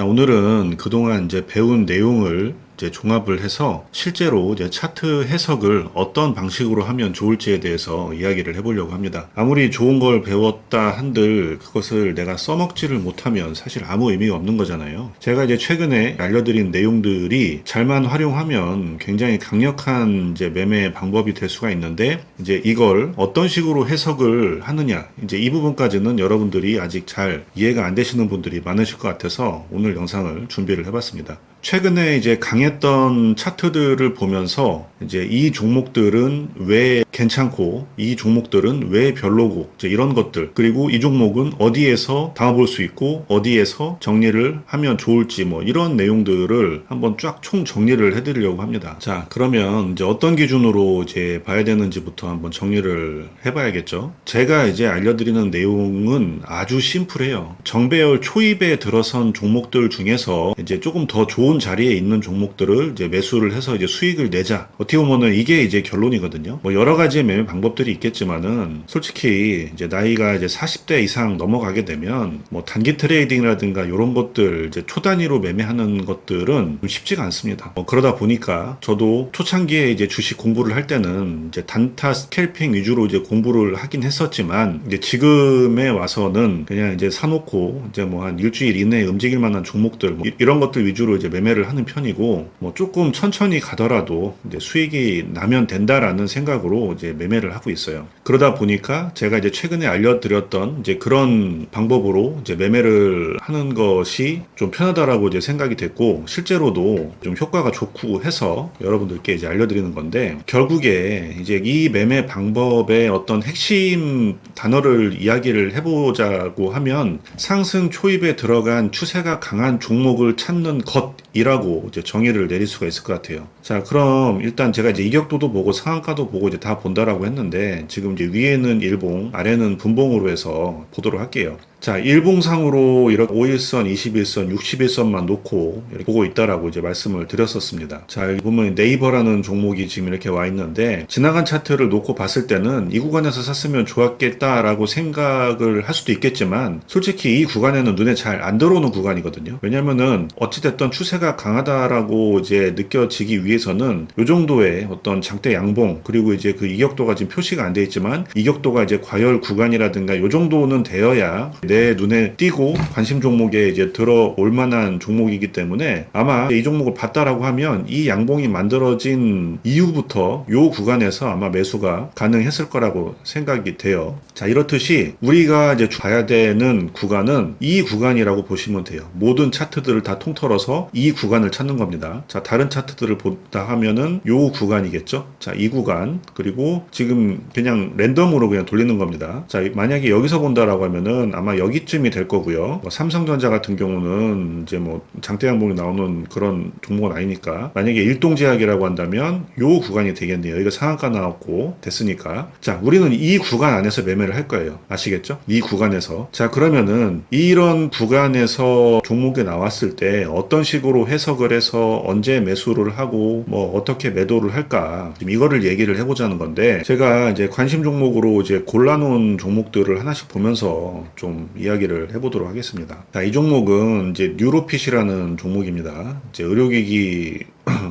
자, 오늘은 그동안 이제 배운 내용을 이제 종합을 해서 실제로 이제 차트 해석을 어떤 방식으로 하면 좋을지에 대해서 이야기를 해보려고 합니다. 아무리 좋은 걸 배웠다 한들 그것을 내가 써먹지를 못하면 사실 아무 의미가 없는 거잖아요. 제가 이제 최근에 알려드린 내용들이 잘만 활용하면 굉장히 강력한 이제 매매 방법이 될 수가 있는데, 이제 이걸 어떤 식으로 해석을 하느냐, 이제 이 부분까지는 여러분들이 아직 잘 이해가 안 되시는 분들이 많으실 것 같아서 오늘 영상을 준비를 해봤습니다. 최근에 이제 강했던 차트들을 보면서 이제 이 종목들은 왜 괜찮고 이 종목들은 왜 별로고 이제 이런 것들, 그리고 이 종목은 어디에서 담아볼 수 있고 어디에서 정리를 하면 좋을지 뭐 이런 내용들을 한번 쫙 총 정리를 해드리려고 합니다. 자, 그러면 이제 어떤 기준으로 이제 봐야 되는지부터 한번 정리를 해봐야겠죠. 제가 이제 알려드리는 내용은 아주 심플해요. 정배열 초입에 들어선 종목들 중에서 이제 조금 더 좋은 자리에 있는 종목들을 이제 매수를 해서 이제 수익을 내자. 어떻게 보면은 이게 이제 결론이거든요. 뭐 여러 가지의 매매 방법들이 있겠지만은 솔직히 이제 나이가 이제 40대 이상 넘어가게 되면 뭐 단기 트레이딩이라든가 이런 것들 이제 초 단위로 매매하는 것들은 좀 쉽지가 않습니다. 그러다 보니까 저도 초창기에 이제 주식 공부를 할 때는 이제 단타 스캘핑 위주로 이제 공부를 하긴 했었지만, 이제 지금에 와서는 그냥 이제 사놓고 이제 뭐 한 일주일 이내에 움직일 만한 종목들 뭐 이런 것들 위주로 이제 매매를 하는 편이고, 뭐 조금 천천히 가더라도 이제 수익이 나면 된다라는 생각으로 이제 매매를 하고 있어요. 그러다 보니까 제가 이제 최근에 알려드렸던 이제 그런 방법으로 이제 매매를 하는 것이 좀 편하다라고 이제 생각이 됐고, 실제로도 좀 효과가 좋고 해서 여러분들께 이제 알려드리는 건데, 결국에 이제 이 매매 방법의 어떤 핵심 단어를 이야기를 해보자고 하면 상승 초입에 들어간 추세가 강한 종목을 찾는 것이라고 이제 정의를 내릴 수가 있을 것 같아요. 자, 그럼 일단 제가 이제 이격도도 보고 상한가도 보고 이제 다 본다라고 했는데, 지금 이제 위에는 일봉, 아래는 분봉으로 해서 보도록 할게요. 자, 일봉상으로 이렇게 5일선, 21선, 61선만 놓고 이렇게 보고 있다라고 이제 말씀을 드렸었습니다. 자, 여기 보면 네이버라는 종목이 지금 이렇게 와 있는데, 지나간 차트를 놓고 봤을 때는 이 구간에서 샀으면 좋았겠다라고 생각을 할 수도 있겠지만, 솔직히 이 구간에는 눈에 잘 안 들어오는 구간이거든요. 왜냐면은 어찌됐든 추세가 강하다라고 이제 느껴지기 위해서는 이 정도의 어떤 장대 양봉, 그리고 이제 그 이격도가 지금 표시가 안 돼 있지만 이격도가 이제 과열 구간이라든가 이 정도는 되어야 내 눈에 띄고 관심 종목에 이제 들어올 만한 종목이기 때문에, 아마 이 종목을 봤다라고 하면 이 양봉이 만들어진 이후부터 이 구간에서 아마 매수가 가능했을 거라고 생각이 돼요. 자, 이렇듯이 우리가 이제 봐야 되는 구간은 이 구간이라고 보시면 돼요. 모든 차트들을 다 통틀어서 이 구간을 찾는 겁니다. 자, 다른 차트들을 보다 하면은 이 구간이겠죠. 자, 이 구간, 그리고 지금 그냥 랜덤으로 그냥 돌리는 겁니다. 자, 만약에 여기서 본다라고 하면은 아마 여기쯤이 될 거고요. 뭐 삼성전자 같은 경우는 이제 뭐 장대 양봉이 나오는 그런 종목은 아니니까, 만약에 일동제약이라고 한다면 요 구간이 되겠네요. 여기가 상한가 나왔고 됐으니까. 자, 우리는 이 구간 안에서 매매를 할 거예요. 아시겠죠? 이 구간에서. 자, 그러면은 이런 구간에서 종목이 나왔을 때 어떤 식으로 해석을 해서 언제 매수를 하고 뭐 어떻게 매도를 할까, 지금 이거를 얘기를 해보자는 건데, 제가 이제 관심 종목으로 이제 골라놓은 종목들을 하나씩 보면서 좀 이야기를 해보도록 하겠습니다. 자, 이 종목은 이제 뉴로핏이라는 종목입니다. 이제 의료기기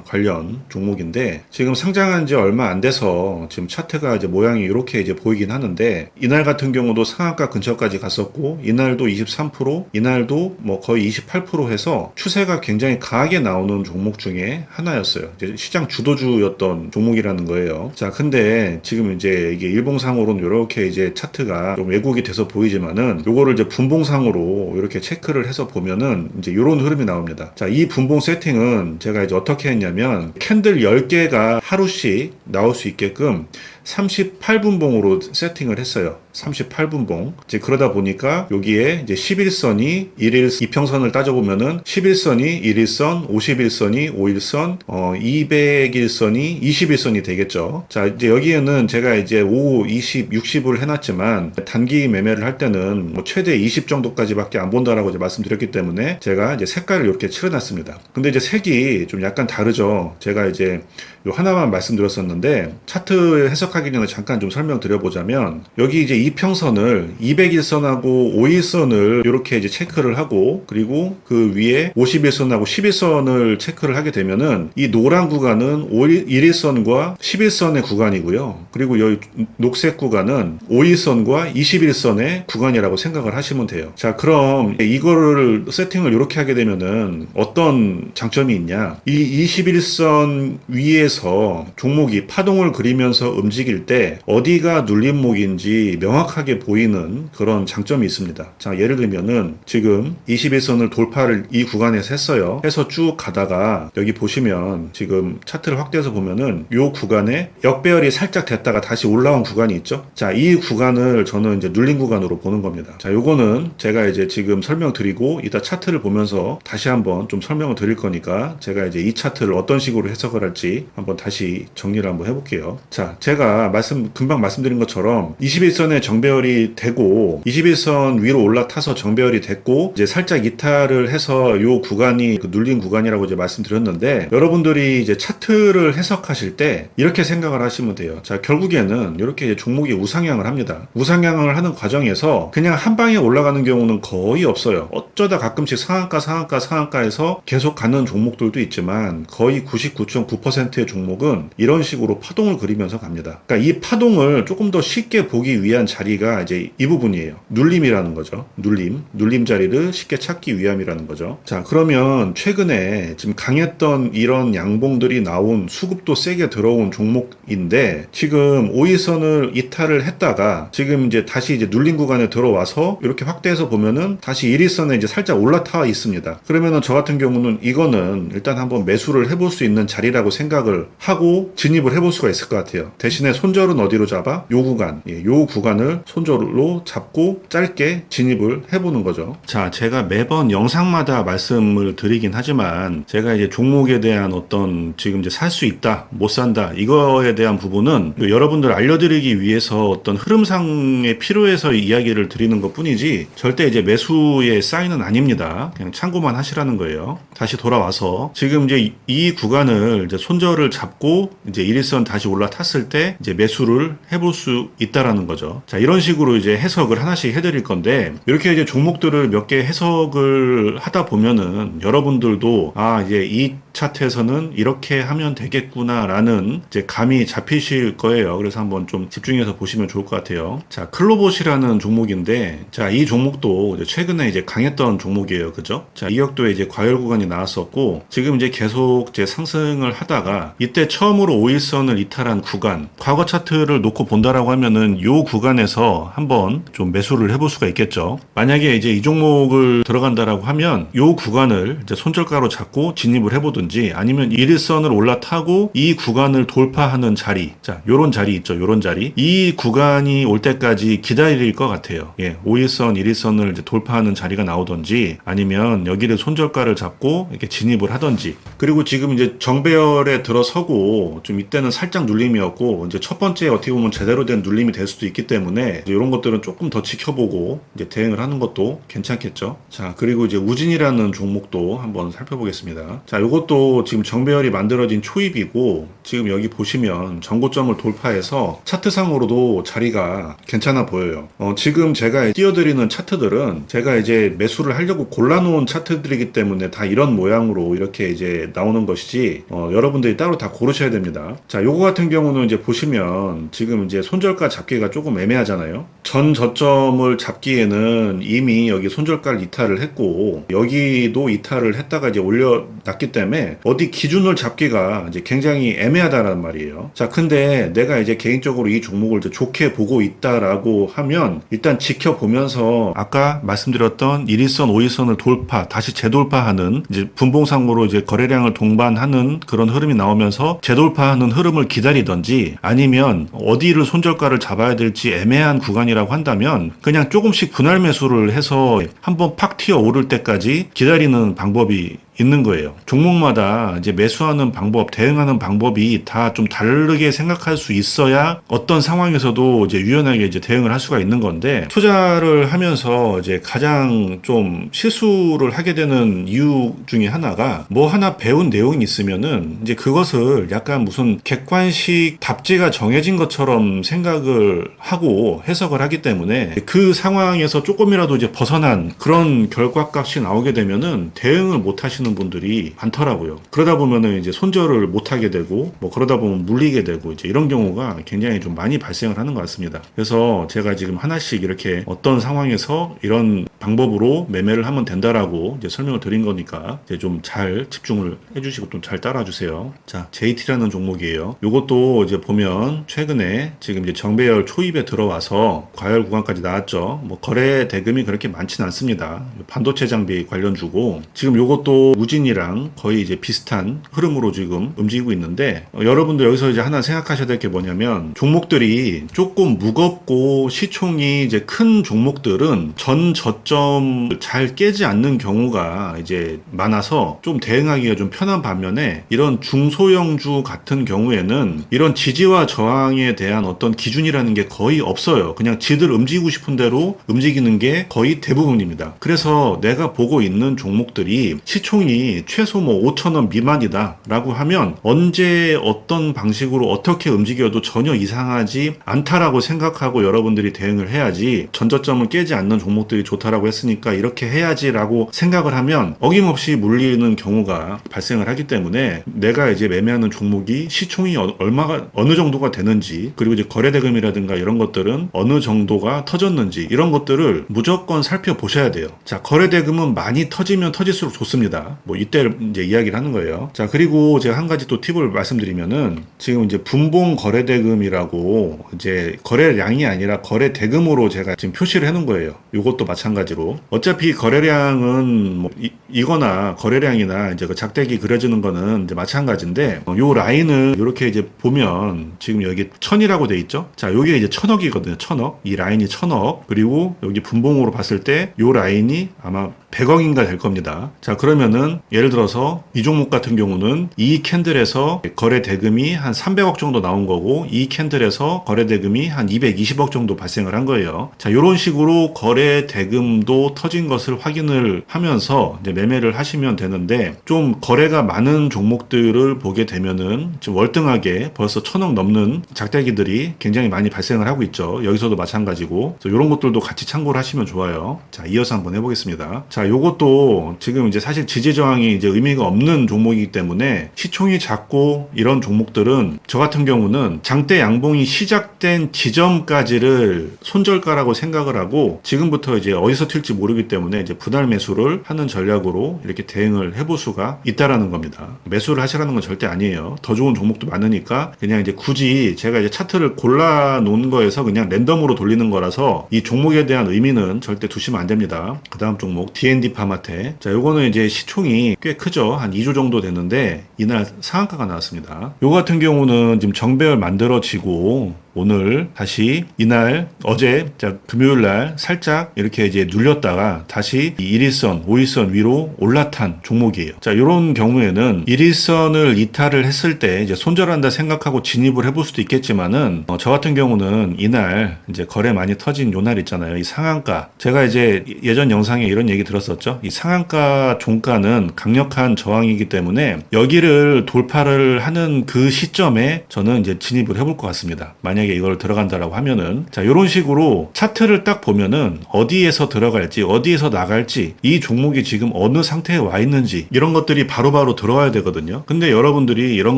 관련 종목인데, 지금 상장한 지 얼마 안 돼서 지금 차트가 이제 모양이 이렇게 이제 보이긴 하는데, 이날 같은 경우도 상한가 근처까지 갔었고, 이날도 23%, 이날도 뭐 거의 28% 해서 추세가 굉장히 강하게 나오는 종목 중에 하나였어요. 이제 시장 주도주였던 종목이라는 거예요. 자, 근데 지금 이제 이게 일봉상으로는 이렇게 이제 차트가 좀 왜곡이 돼서 보이지만은, 요거를 이제 분봉상으로 이렇게 체크를 해서 보면은 이제 이런 흐름이 나옵니다. 자, 이 분봉 세팅은 제가 이제 어떻게 했냐면, 캔들 10개가 하루씩 나올 수 있게끔 38분봉으로 세팅을 했어요. 38분봉. 이제 그러다 보니까 여기에 이제 11선이 1일 이평선을 따져보면은 11선이 1일선, 51선이 5일선, 200일선이 21선이 되겠죠. 자, 이제 여기에는 제가 이제 5, 20, 60을 해놨지만, 단기 매매를 할 때는 뭐 최대 20 정도까지밖에 안 본다라고 이제 말씀드렸기 때문에 제가 이제 색깔을 이렇게 칠해놨습니다. 근데 이제 색이 좀 약간 다르죠. 제가 이제 요 하나만 말씀드렸었는데, 차트 해석하기 시작하기 전에 잠깐 좀 설명드려보자면, 여기 이제 이평선을 200일선하고 5일선을 이렇게 이제 체크를 하고, 그리고 그 위에 51선하고 11선을 체크를 하게 되면은 이 노란 구간은 1일선과 11선의 구간이고요. 그리고 여기 녹색 구간은 5일선과 21선의 구간이라고 생각을 하시면 돼요. 자, 그럼 이거를 세팅을 이렇게 하게 되면은 어떤 장점이 있냐? 이 21선 위에서 종목이 파동을 그리면서 움직일 때 어디가 눌림목인지 명확하게 보이는 그런 장점이 있습니다. 자, 예를 들면은 지금 21선을 돌파를 이 구간에서 했어요. 해서 쭉 가다가 여기 보시면 지금 차트를 확대해서 보면은 이 구간에 역배열이 살짝 됐다가 다시 올라온 구간이 있죠. 자, 이 구간을 저는 이제 눌린 구간으로 보는 겁니다. 자, 요거는 제가 이제 지금 설명드리고 이따 차트를 보면서 다시 한번 좀 설명을 드릴 거니까 제가 이제 이 차트를 어떤 식으로 해석을 할지 한번 다시 정리를 한번 해볼게요. 자, 제가 금방 말씀드린 것처럼 21선에 정배열이 되고 21선 위로 올라타서 정배열이 됐고 이제 살짝 이탈을 해서 요 구간이 그 눌린 구간이라고 이제 말씀드렸는데, 여러분들이 이제 차트를 해석하실 때 이렇게 생각을 하시면 돼요. 자, 결국에는 이렇게 이제 종목이 우상향을 합니다. 우상향을 하는 과정에서 그냥 한 방에 올라가는 경우는 거의 없어요. 어쩌다 가끔씩 상한가에서 계속 가는 종목들도 있지만 거의 99.9%의 종목은 이런 식으로 파동을 그리면서 갑니다. 그러니까 이 파동을 조금 더 쉽게 보기 위한 자리가 이제 이 부분이에요. 눌림이라는 거죠. 눌림 자리를 쉽게 찾기 위함이라는 거죠. 자, 그러면 최근에 지금 강했던 이런 양봉들이 나온, 수급도 세게 들어온 종목인데 지금 5일선을 이탈을 했다가 지금 이제 다시 이제 눌림 구간에 들어와서 이렇게 확대해서 보면은 다시 1일선에 이제 살짝 올라타 있습니다. 그러면은 저 같은 경우는 이거는 일단 한번 매수를 해볼 수 있는 자리라고 생각을 하고 진입을 해볼 수가 있을 것 같아요. 대신에 손절은 어디로 잡아? 요 구간, 요 구간을 손절로 잡고 짧게 진입을 해보는 거죠. 자, 제가 매번 영상마다 말씀을 드리긴 하지만 제가 이제 종목에 대한 어떤 지금 이제 살 수 있다, 못 산다, 이거에 대한 부분은 여러분들 알려드리기 위해서 어떤 흐름상에 필요해서 이야기를 드리는 것 뿐이지 절대 이제 매수의 사인은 아닙니다. 그냥 참고만 하시라는 거예요. 다시 돌아와서 지금 이제 이 구간을 이제 손절을 잡고 이제 1일선 다시 올라탔을 때 이제 매수를 해볼 수 있다라는 거죠. 자, 이런 식으로 이제 해석을 하나씩 해드릴 건데, 이렇게 이제 종목들을 몇 개 해석을 하다 보면은 여러분들도 이제 이 차트에서는 이렇게 하면 되겠구나라는 이제 감이 잡히실 거예요. 그래서 한번 좀 집중해서 보시면 좋을 것 같아요. 자, 클로봇이라는 종목인데, 자, 이 종목도 이제 최근에 이제 강했던 종목이에요. 그죠? 자, 이 격도에 이제 과열 구간이 나왔었고, 지금 이제 계속 이제 상승을 하다가 이때 처음으로 5일선을 이탈한 구간, 과거 차트를 놓고 본다라고 하면은 요 구간에서 한번 좀 매수를 해볼 수가 있겠죠. 만약에 이제 이 종목을 들어간다라고 하면 요 구간을 이제 손절가로 잡고 진입을 해보든지, 아니면 1일선을 올라타고 이 구간을 돌파하는 자리, 자, 요런 자리 있죠. 요런 자리, 이 구간이 올 때까지 기다릴 것 같아요. 5일선, 1일선을 이제 돌파하는 자리가 나오든지, 아니면 여기를 손절가를 잡고 이렇게 진입을 하든지. 그리고 지금 이제 정배열에 들어서고 좀 이때는 살짝 눌림이었고, 이제 첫 번째 어떻게 보면 제대로 된 눌림이 될 수도 있기 때문에 이런 것들은 조금 더 지켜보고 이제 대응을 하는 것도 괜찮겠죠. 자, 그리고 이제 우진이라는 종목도 한번 살펴보겠습니다. 자, 요것도 지금 정배열이 만들어진 초입이고, 지금 여기 보시면 전고점을 돌파해서 차트상으로도 자리가 괜찮아 보여요. 지금 제가 띄워드리는 차트들은 제가 이제 매수를 하려고 골라놓은 차트들이기 때문에 다 이런 모양으로 이렇게 이제 나오는 것이지, 여러분들이 따로 다 고르셔야 됩니다. 자, 요거 같은 경우는 이제 보시면 지금 이제 손절가 잡기가 조금 애매하잖아요. 전 저점을 잡기에는 이미 여기 손절가를 이탈을 했고, 여기도 이탈을 했다가 이제 올려놨기 때문에 어디 기준을 잡기가 이제 굉장히 애매하다는 말이에요. 자, 근데 내가 이제 개인적으로 이 종목을 이제 좋게 보고 있다라고 하면 일단 지켜보면서 아까 말씀드렸던 1일선, 5일선을 돌파, 다시 재돌파하는, 이제 분봉상으로 이제 거래량을 동반하는 그런 흐름이 나오면서 재돌파하는 흐름을 기다리든지, 아니면 어디를 손절가를 잡아야 될지 애매한 구간이라고 한다면 그냥 조금씩 분할 매수를 해서 한번 팍 튀어 오를 때까지 기다리는 방법이 있는 거예요. 종목마다 이제 매수하는 방법, 대응하는 방법이 다 좀 다르게 생각할 수 있어야 어떤 상황에서도 이제 유연하게 이제 대응을 할 수가 있는 건데, 투자를 하면서 이제 가장 좀 실수를 하게 되는 이유 중에 하나가 뭐 하나 배운 내용이 있으면은 이제 그것을 약간 무슨 객관식 답지가 정해진 것처럼 생각을 하고 해석을 하기 때문에 그 상황에서 조금이라도 이제 벗어난 그런 결과값이 나오게 되면은 대응을 못 하시는 분들이 많더라고요. 그러다 보면은 이제 손절을 못 하게 되고 뭐 그러다 보면 물리게 되고 이제 이런 경우가 굉장히 좀 많이 발생을 하는 것 같습니다. 그래서 제가 지금 하나씩 이렇게 어떤 상황에서 이런 방법으로 매매를 하면 된다라고 이제 설명을 드린 거니까 이제 좀 잘 집중을 해주시고 좀 잘 따라주세요. 자, JT라는 종목이에요. 요것도 이제 보면 최근에 지금 이제 정배열 초입에 들어와서 과열 구간까지 나왔죠. 뭐 거래 대금이 그렇게 많지는 않습니다. 반도체 장비 관련주고 지금 요것도 우진이랑 거의 이제 비슷한 흐름으로 지금 움직이고 있는데, 여러분들 여기서 이제 하나 생각하셔야 될 게 뭐냐면, 종목들이 조금 무겁고 시총이 이제 큰 종목들은 전 저점 잘 깨지 않는 경우가 이제 많아서 좀 대응하기가 좀 편한 반면에, 이런 중소형주 같은 경우에는 이런 지지와 저항에 대한 어떤 기준이라는 게 거의 없어요. 그냥 지들 움직이고 싶은 대로 움직이는 게 거의 대부분입니다. 그래서 내가 보고 있는 종목들이 시총이 최소 뭐 5,000원 미만이다 라고 하면 언제 어떤 방식으로 어떻게 움직여도 전혀 이상하지 않다라고 생각하고 여러분들이 대응을 해야지, 전저점을 깨지 않는 종목들이 좋다라고 했으니까 이렇게 해야지 라고 생각을 하면 어김없이 물리는 경우가 발생을 하기 때문에, 내가 이제 매매하는 종목이 시총이 어느 정도가 되는지, 그리고 이제 거래대금이라든가 이런 것들은 어느 정도가 터졌는지 이런 것들을 무조건 살펴보셔야 돼요. 자, 거래대금은 많이 터지면 터질수록 좋습니다. 뭐 이때 이제 이야기를 하는 거예요. 자, 그리고 제가 한 가지 또 팁을 말씀드리면은, 지금 이제 분봉 거래대금이라고 이제 거래량이 아니라 거래대금으로 제가 지금 표시를 해놓은 거예요. 이것도 마찬가지로 어차피 거래량은 뭐 이거나 거래량이나 이제 그 작대기 그려지는 거는 이제 마찬가지인데, 요 라인을 이렇게 이제 보면 지금 여기 1000이라고 돼 있죠. 자, 요게 이제 1000억이거든요. 1000억. 이 라인이 1000억. 그리고 여기 분봉으로 봤을 때 요 라인이 아마 100억인가 될 겁니다. 자, 그러면은 예를 들어서 이 종목 같은 경우는 이 캔들에서 거래 대금이 한 300억 정도 나온 거고, 이 캔들에서 거래 대금이 한 220억 정도 발생을 한 거예요. 자, 이런 식으로 거래 대금도 터진 것을 확인을 하면서 이제 매매를 하시면 되는데, 좀 거래가 많은 종목들을 보게 되면은 지금 월등하게 벌써 1000억 넘는 작대기들이 굉장히 많이 발생을 하고 있죠. 여기서도 마찬가지고. 그래서 이런 것들도 같이 참고를 하시면 좋아요. 자, 이어서 한번 해보겠습니다. 자, 요것도 지금 이제 사실 지지 저항이 이제 의미가 없는 종목이기 때문에, 시총이 작고 이런 종목들은 저 같은 경우는 장대 양봉이 시작된 지점까지를 손절가라고 생각을 하고, 지금부터 이제 어디서 튈지 모르기 때문에 이제 분할 매수를 하는 전략으로 이렇게 대응을 해볼 수가 있다라는 겁니다. 매수를 하시라는 건 절대 아니에요. 더 좋은 종목도 많으니까 그냥 이제 굳이 제가 이제 차트를 골라 놓은 거에서 그냥 랜덤으로 돌리는 거라서 이 종목에 대한 의미는 절대 두시면 안 됩니다. 그 다음 종목 D&D 파마테. 자, 요거는 이제 시총이 꽤 크죠. 한 2조 정도 되는데 이날 상한가가 나왔습니다. 요 같은 경우는 지금 정배열 만들어지고 오늘 다시 이날 어제 금요일 날 살짝 이렇게 이제 눌렸다가 다시 1일선, 5일선 위로 올라탄 종목이에요. 자, 이런 경우에는 1일선을 이탈을 했을 때 이제 손절한다 생각하고 진입을 해볼 수도 있겠지만은, 저 같은 경우는 이날 이제 거래 많이 터진 요 날 있잖아요. 이 상한가. 제가 이제 예전 영상에 이런 얘기 들었었죠. 이 상한가 종가는 강력한 저항이기 때문에 여기를 돌파를 하는 그 시점에 저는 이제 진입을 해볼 것 같습니다. 만약에 이걸 들어간다라고 하면은, 자, 이런 식으로 차트를 딱 보면은 어디에서 들어갈지 어디에서 나갈지, 이 종목이 지금 어느 상태에 와 있는지 이런 것들이 바로바로 들어와야 되거든요. 근데 여러분들이 이런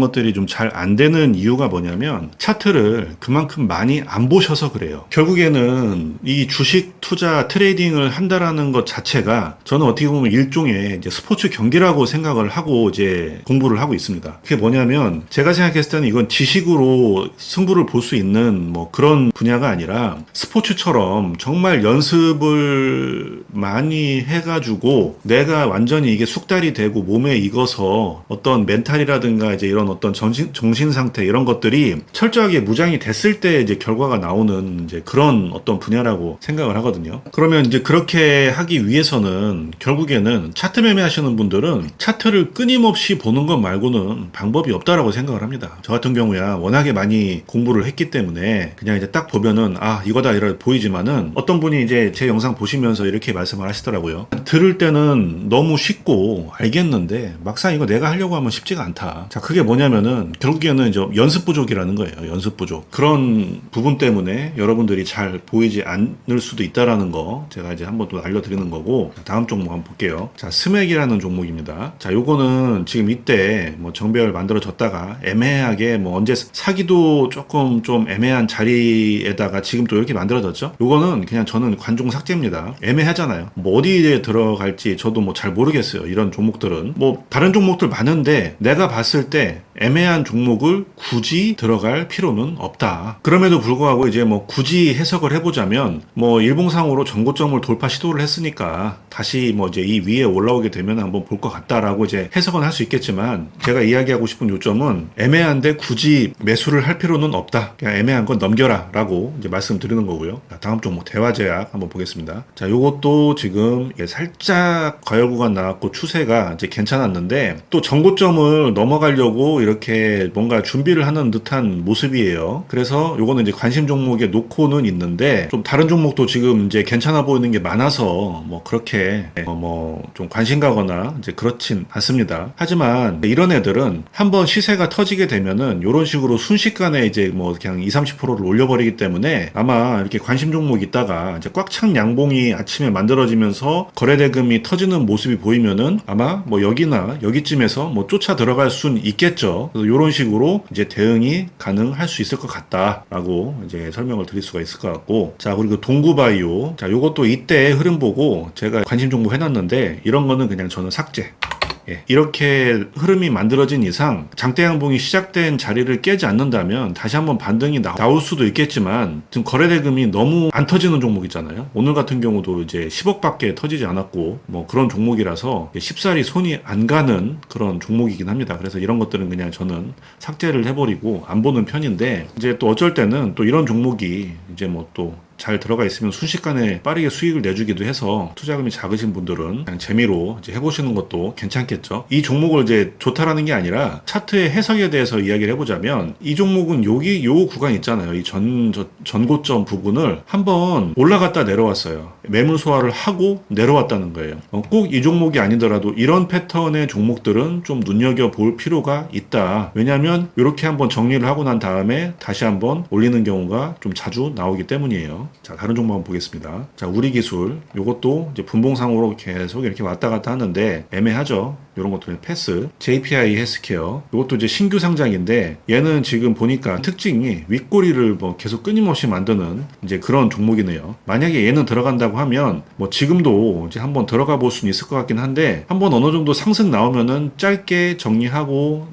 것들이 좀 잘 안 되는 이유가 뭐냐면, 차트를 그만큼 많이 안 보셔서 그래요. 결국에는 이 주식 투자 트레이딩을 한다라는 것 자체가 저는 어떻게 보면 일종의 이제 스포츠 경기라고 생각을 하고 이제 공부를 하고 있습니다. 그게 뭐냐면, 제가 생각했을 때는 이건 지식으로 승부를 볼 수 있는 있는 뭐 그런 분야가 아니라 스포츠처럼 정말 연습을 많이 해가지고 내가 완전히 이게 숙달이 되고 몸에 익어서 어떤 멘탈이라든가 이제 이런 어떤 정신 상태 이런 것들이 철저하게 무장이 됐을 때 이제 결과가 나오는 이제 그런 어떤 분야라고 생각을 하거든요. 그러면 이제 그렇게 하기 위해서는 결국에는 차트 매매하시는 분들은 차트를 끊임없이 보는 것 말고는 방법이 없다라고 생각을 합니다. 저 같은 경우야 워낙에 많이 공부를 했기 때문에 그냥 이제 딱 보면은 아 이거다 이렇게 보이지만은 어떤 분이 이제 제 영상 보시면서 이렇게 말씀을 하시더라고요. 들을 때는 너무 쉽고 알겠는데 막상 이거 내가 하려고 하면 쉽지가 않다. 자 그게 뭐냐면은 결국에는 이제 연습 부족이라는 거예요. 연습 부족. 그런 부분 때문에 여러분들이 잘 보이지 않을 수도 있다라는 거 제가 이제 한번 또 알려드리는 거고. 다음 종목 한번 볼게요. 자 스맥이라는 종목입니다. 자 요거는 지금 이때 뭐 정배열 만들어졌다가 애매하게 뭐 언제 사기도 조금 좀 애매한 자리에다가 지금 또 이렇게 만들어졌죠. 요거는 그냥 저는 관종 삭제입니다. 애매하잖아요. 뭐 어디에 들어갈지 저도 뭐 잘 모르겠어요. 이런 종목들은 뭐 다른 종목들 많은데 내가 봤을 때 애매한 종목을 굳이 들어갈 필요는 없다. 그럼에도 불구하고 이제 뭐 굳이 해석을 해보자면 뭐 일봉상으로 전고점을 돌파 시도를 했으니까 다시 뭐 이제 이 위에 올라오게 되면 한번 볼 것 같다라고 이제 해석은 할 수 있겠지만 제가 이야기하고 싶은 요점은 애매한데 굳이 매수를 할 필요는 없다. 그냥 애매한 건 넘겨라 라고 이제 말씀드리는 거고요. 자, 다음 종목 대화제약 한번 보겠습니다. 자 요것도 지금 살짝 과열 구간 나왔고 추세가 이제 괜찮았는데 또 전고점을 넘어가려고 이렇게 뭔가 준비를 하는 듯한 모습이에요. 그래서 요거는 이제 관심 종목에 놓고는 있는데 좀 다른 종목도 지금 이제 괜찮아 보이는 게 많아서 뭐 그렇게 뭐 좀 관심 가거나 이제 그렇진 않습니다. 하지만 이런 애들은 한번 시세가 터지게 되면은 이런 식으로 순식간에 이제 뭐 그냥 20-30%를 올려버리기 때문에 아마 이렇게 관심 종목 있다가 이제 꽉 찬 양봉이 아침에 만들어지면서 거래대금이 터지는 모습이 보이면은 아마 뭐 여기나 여기쯤에서 뭐 쫓아 들어갈 순 있겠죠. 그래서 이런 식으로 이제 대응이 가능할 수 있을 것 같다라고 이제 설명을 드릴 수가 있을 것 같고. 자 그리고 동구바이오. 자 요것도 이때 흐름 보고 제가 관심 종목 해놨는데 이런 거는 그냥 저는 삭제. 이렇게 흐름이 만들어진 이상 장대 양봉이 시작된 자리를 깨지 않는다면 다시 한번 반등이 나올 수도 있겠지만 지금 거래대금이 너무 안 터지는 종목이잖아요. 오늘 같은 경우도 이제 10억밖에 터지지 않았고 뭐 그런 종목이라서 쉽사리 손이 안 가는 그런 종목이긴 합니다. 그래서 이런 것들은 그냥 저는 삭제를 해버리고 안 보는 편인데 이제 또 어쩔 때는 또 이런 종목이 이제 뭐 또 잘 들어가 있으면 순식간에 빠르게 수익을 내주기도 해서 투자금이 작으신 분들은 그냥 재미로 이제 해보시는 것도 괜찮겠죠. 이 종목을 이제 좋다라는 게 아니라 차트의 해석에 대해서 이야기를 해보자면 이 종목은 여기 요 구간 있잖아요. 이 전고점 부분을 한번 올라갔다 내려왔어요. 매물 소화를 하고 내려왔다는 거예요. 꼭 이 종목이 아니더라도 이런 패턴의 종목들은 좀 눈여겨볼 필요가 있다. 왜냐하면 이렇게 한번 정리를 하고 난 다음에 다시 한번 올리는 경우가 좀 자주 나오기 때문이에요. 자 다른 종목 한번 보겠습니다. 자 우리기술 요것도 이제 분봉상으로 계속 이렇게 왔다 갔다 하는데 애매하죠. 이런 것도 패스. JPI 헬스케어 요것도 이제 신규 상장인데 얘는 지금 보니까 특징이 윗꼬리를 뭐 계속 끊임없이 만드는 이제 그런 종목이네요. 만약에 얘는 들어간다고 하면 뭐 지금도 이제 한번 들어가 볼 수는 있을 것 같긴 한데 한번 어느 정도 상승 나오면은 짧게 정리하고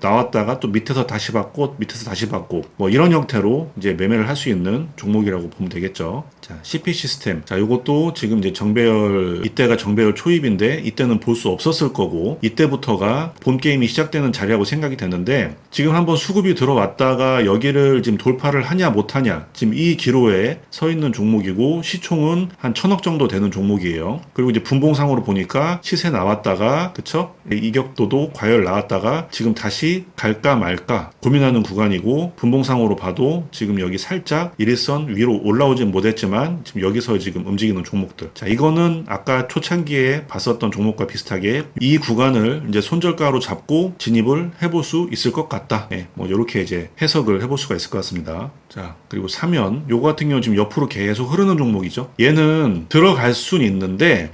나왔다가 또 밑에서 다시 받고 밑에서 다시 받고 뭐 이런 형태로 이제 매매를 할 수 있는 종목이라고 보면 되겠죠. 자 CP 시스템. 자 요것도 지금 이제 정배열 이때가 정배열 초입인데 이때는 볼 수 없었을 거고 이때부터가 본 게임이 시작되는 자리라고 생각이 되는데 지금 한번 수급이 들어왔다가 여기를 지금 돌파를 하냐 못하냐 지금 이 기로에 서 있는 종목이고 시총은 한 1000억 정도 되는 종목이에요. 그리고 이제 분봉상으로 보니까 시세 나왔다가 그쵸? 이격도도 과열 나왔다가 지금 다시 갈까 말까 고민하는 구간이고 분봉상으로 봐도 지금 여기 살짝 일일선 위로 올라오진 못했지만 지금 여기서 지금 움직이는 종목들. 자 이거는 아까 초창기에 봤었던 종목과 비슷하게 이 구간을 이제 손절가로 잡고 진입을 해볼 수 있을 것 같다. 뭐 이렇게 이제 해석을 해볼 수가 있을 것 같습니다. 자 그리고 사면 요거 같은 경우 지금 옆으로 계속 흐르는 종목이죠. 얘는 들어갈 수는 있는데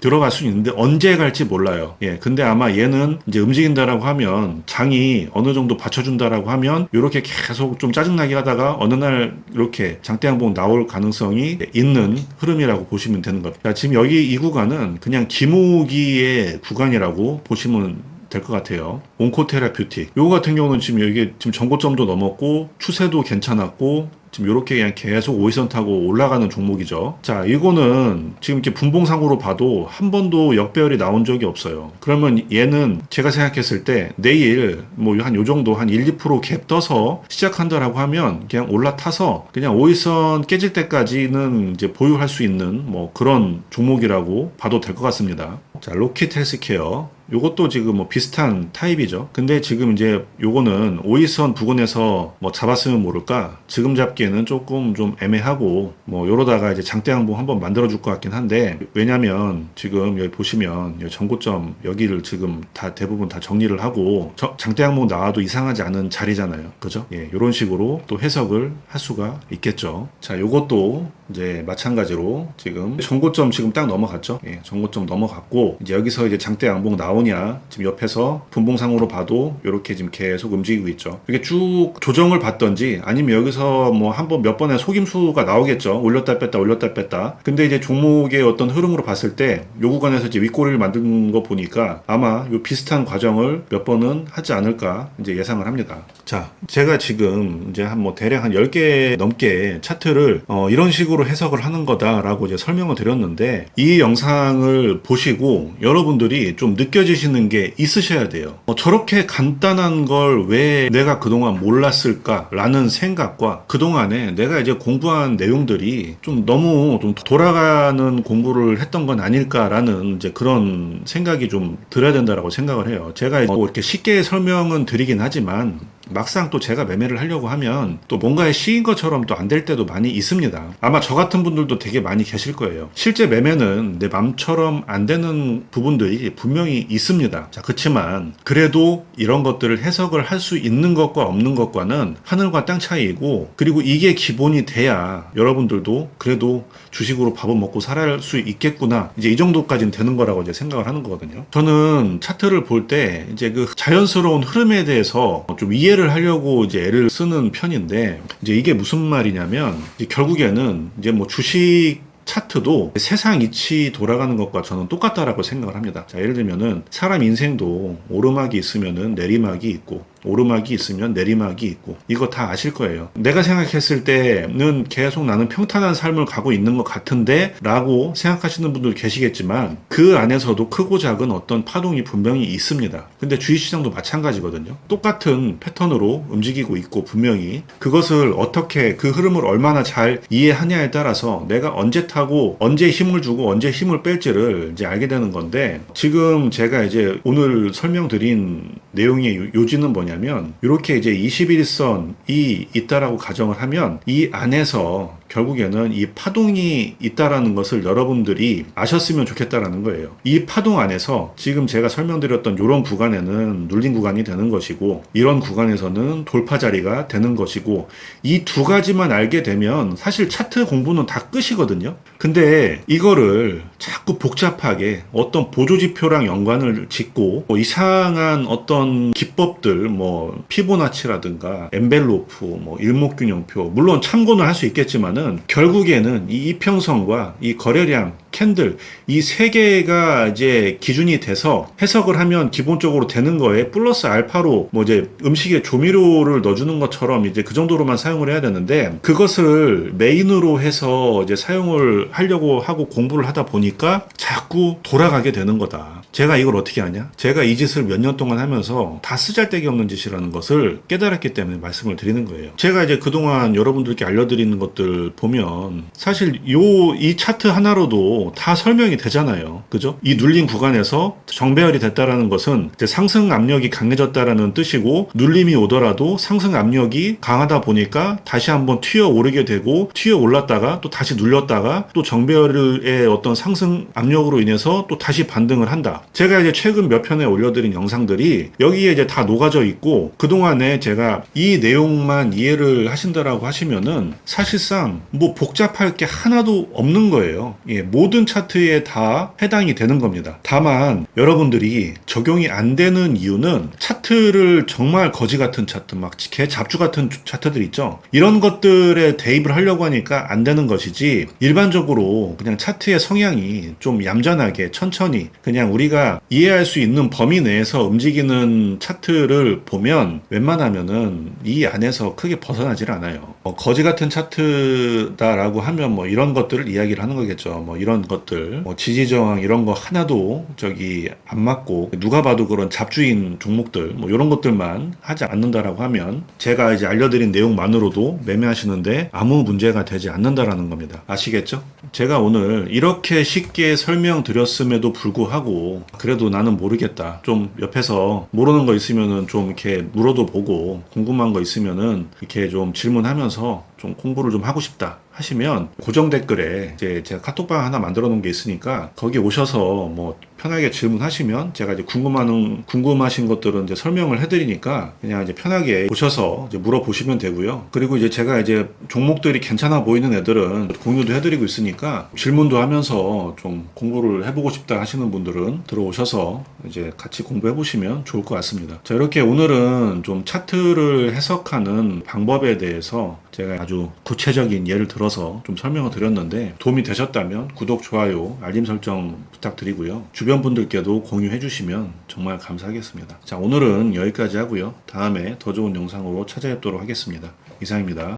언제 갈지 몰라요. 근데 아마 얘는 이제 움직인다라고 하면 장이 어느 정도 받쳐준다라고 하면 이렇게 계속 좀 짜증나게 하다가 어느 날 이렇게 장대양봉 나올 가능성이 있는 흐름이라고 보시면 되는 겁니다. 자, 지금 여기 이 구간은 그냥 기모기의 구간이라고 보시면 될 것 같아요. 온코테라퓨틱 요거 같은 경우는 지금 여기 지금 전고점도 넘었고 추세도 괜찮았고 지금 이렇게 그냥 계속 5일선 타고 올라가는 종목이죠. 자, 이거는 지금 이렇게 분봉상으로 봐도 한 번도 역배열이 나온 적이 없어요. 그러면 얘는 제가 생각했을 때 내일 뭐 한 요 정도 한 1, 2%갭 떠서 시작한다라고 하면 그냥 올라타서 그냥 5일선 깨질 때까지는 이제 보유할 수 있는 뭐 그런 종목이라고 봐도 될 것 같습니다. 자, 로킷 헬스케어. 요것도 지금 뭐 비슷한 타입이죠. 근데 지금 이제 요거는 5일선 부근에서 뭐 잡았으면 모를까? 지금 잡기에는 조금 좀 애매하고 뭐 요러다가 이제 장대 항봉 한번 만들어 줄 것 같긴 한데, 왜냐면 지금 여기 보시면 요 전고점 여기를 지금 다 대부분 다 정리를 하고 장대 항봉 나와도 이상하지 않은 자리잖아요. 그죠? 예, 요런 식으로 또 해석을 할 수가 있겠죠. 자, 요것도 이제 마찬가지로 지금 전고점 지금 딱 넘어갔죠. 예, 전고점 넘어갔고 이제 여기서 이제 장대 항봉 나오냐, 지금 옆에서 분봉상으로 봐도 이렇게 지금 계속 움직이고 있죠. 이렇게 쭉 조정을 받던지 아니면 여기서 뭐 한 번 몇 번의 속임수가 나오겠죠. 올렸다 뺐다 올렸다 뺐다. 근데 이제 종목의 어떤 흐름으로 봤을 때 요 구간에서 이제 윗꼬리를 만든 거 보니까 아마 요 비슷한 과정을 몇 번은 하지 않을까 이제 예상을 합니다. 자, 제가 지금 이제 한 뭐 대략 한 10개 넘게 차트를 이런 식으로 해석을 하는 거다라고 이제 설명을 드렸는데, 이 영상을 보시고 여러분들이 좀 느껴지시는 게 있으셔야 돼요. 저렇게 간단한 걸 왜 내가 그동안 몰랐을까라는 생각과 그동안에 내가 이제 공부한 내용들이 좀 너무 좀 돌아가는 공부를 했던 건 아닐까라는 이제 그런 생각이 좀 들어야 된다라고 생각을 해요. 제가 뭐 이렇게 쉽게 설명은 드리긴 하지만 막상 또 제가 매매를 하려고 하면 또 뭔가에 씌인 것처럼 또 안 될 때도 많이 있습니다. 아마 저 같은 분들도 되게 많이 계실 거예요. 실제 매매는 내 맘처럼 안 되는 부분들이 분명히 있습니다. 자, 그렇지만 그래도 이런 것들을 해석을 할 수 있는 것과 없는 것과는 하늘과 땅 차이이고, 그리고 이게 기본이 돼야 여러분들도 그래도 주식으로 밥은 먹고 살아갈 수 있겠구나, 이제 이 정도까지는 되는 거라고 이제 생각을 하는 거거든요. 저는 차트를 볼 때 이제 그 자연스러운 흐름에 대해서 좀 이해를 하려고 이제 애를 쓰는 편인데, 이제 이게 무슨 말이냐면 이제 결국에는 이제 뭐 주식 차트도 세상 이치 돌아가는 것과 저는 똑같다라고 생각을 합니다. 자, 예를 들면은 사람 인생도 오르막이 있으면은 내리막이 있고, 오르막이 있으면 내리막이 있고, 이거 다 아실 거예요. 내가 생각했을 때는 계속 나는 평탄한 삶을 가고 있는 것 같은데 라고 생각하시는 분들 계시겠지만, 그 안에서도 크고 작은 어떤 파동이 분명히 있습니다. 근데 주식시장도 마찬가지거든요. 똑같은 패턴으로 움직이고 있고, 분명히 그것을 어떻게, 그 흐름을 얼마나 잘 이해하냐에 따라서 내가 언제 타고 언제 힘을 주고 언제 힘을 뺄지를 이제 알게 되는 건데, 지금 제가 이제 오늘 설명드린 내용의 요지는 뭐냐면, 이렇게 이제 21선이 있다라고 가정을 하면 이 안에서 결국에는 이 파동이 있다라는 것을 여러분들이 아셨으면 좋겠다라는 거예요. 이 파동 안에서 지금 제가 설명드렸던 이런 구간에는 눌린 구간이 되는 것이고, 이런 구간에서는 돌파 자리가 되는 것이고, 이 두 가지만 알게 되면 사실 차트 공부는 다 끝이거든요. 근데 이거를 자꾸 복잡하게 어떤 보조지표랑 연관을 짓고 뭐 이상한 어떤 기법들, 뭐 피보나치라든가 엔벨로프, 뭐 일목균형표, 물론 참고는 할 수 있겠지만은 결국에는 이 이평선과 이 거래량, 캔들, 이 세 개가 이제 기준이 돼서 해석을 하면 기본적으로 되는 거에 플러스 알파로 뭐 이제 음식에 조미료를 넣어주는 것처럼 이제 그 정도로만 사용을 해야 되는데, 그것을 메인으로 해서 이제 사용을 하려고 하고 공부를 하다 보니까 자꾸 돌아가게 되는 거다. 제가 이걸 어떻게 아냐? 제가 이 짓을 몇 년 동안 하면서 다 쓰잘데기 없는 짓이라는 것을 깨달았기 때문에 말씀을 드리는 거예요. 제가 이제 그동안 여러분들께 알려드리는 것들 보면 사실 이 차트 하나로도 다 설명이 되잖아요. 그죠? 이 눌린 구간에서 정배열이 됐다라는 것은 이제 상승 압력이 강해졌다라는 뜻이고, 눌림이 오더라도 상승 압력이 강하다 보니까 다시 한번 튀어 오르게 되고, 튀어 올랐다가 또 다시 눌렸다가 또 정배열의 어떤 상승 압력으로 인해서 또 다시 반등을 한다. 제가 이제 최근 몇 편에 올려드린 영상들이 여기에 이제 다 녹아져 있고, 그동안에 제가 이 내용만 이해를 하신다라고 하시면은 사실상 뭐 복잡할 게 하나도 없는 거예요. 예, 모든 차트에 다 해당이 되는 겁니다. 다만 여러분들이 적용이 안 되는 이유는 차트 차트를 정말 거지 같은 차트, 막 개 잡주 같은 차트들 있죠. 이런 것들에 대입을 하려고 하니까 안 되는 것이지, 일반적으로 그냥 차트의 성향이 좀 얌전하게 천천히 그냥 우리가 이해할 수 있는 범위 내에서 움직이는 차트를 보면 웬만하면은 이 안에서 크게 벗어나질 않아요. 거지 같은 차트다라고 하면 뭐 이런 것들을 이야기를 하는 거겠죠. 뭐 이런 것들, 뭐 지지저항 이런 거 하나도 저기 안 맞고 누가 봐도 그런 잡주인 종목들 뭐 이런 것들만 하지 않는다라고 하면 제가 이제 알려드린 내용만으로도 매매하시는데 아무 문제가 되지 않는다라는 겁니다. 아시겠죠? 제가 오늘 이렇게 쉽게 설명드렸음에도 불구하고 그래도 나는 모르겠다. 좀 옆에서 모르는 거 있으면은 좀 이렇게 물어도 보고 궁금한 거 있으면은 이렇게 좀 질문하면서 좀 공부를 좀 하고 싶다 하시면 고정 댓글에 이제 제가 카톡방 하나 만들어 놓은 게 있으니까 거기 오셔서 뭐 편하게 질문하시면 제가 이제 궁금하신 것들은 이제 설명을 해드리니까 그냥 이제 편하게 오셔서 이제 물어보시면 되고요. 그리고 이제 제가 이제 종목들이 괜찮아 보이는 애들은 공유도 해드리고 있으니까 질문도 하면서 좀 공부를 해보고 싶다 하시는 분들은 들어오셔서 이제 같이 공부해 보시면 좋을 것 같습니다. 자, 이렇게 오늘은 좀 차트를 해석하는 방법에 대해서 제가 아주 구체적인 예를 들어서 좀 설명을 드렸는데 도움이 되셨다면 구독, 좋아요, 알림 설정 부탁드리고요. 주변 분들께도 공유해 주시면 정말 감사하겠습니다. 자, 오늘은 여기까지 하고요. 다음에 더 좋은 영상으로 찾아뵙도록 하겠습니다. 이상입니다.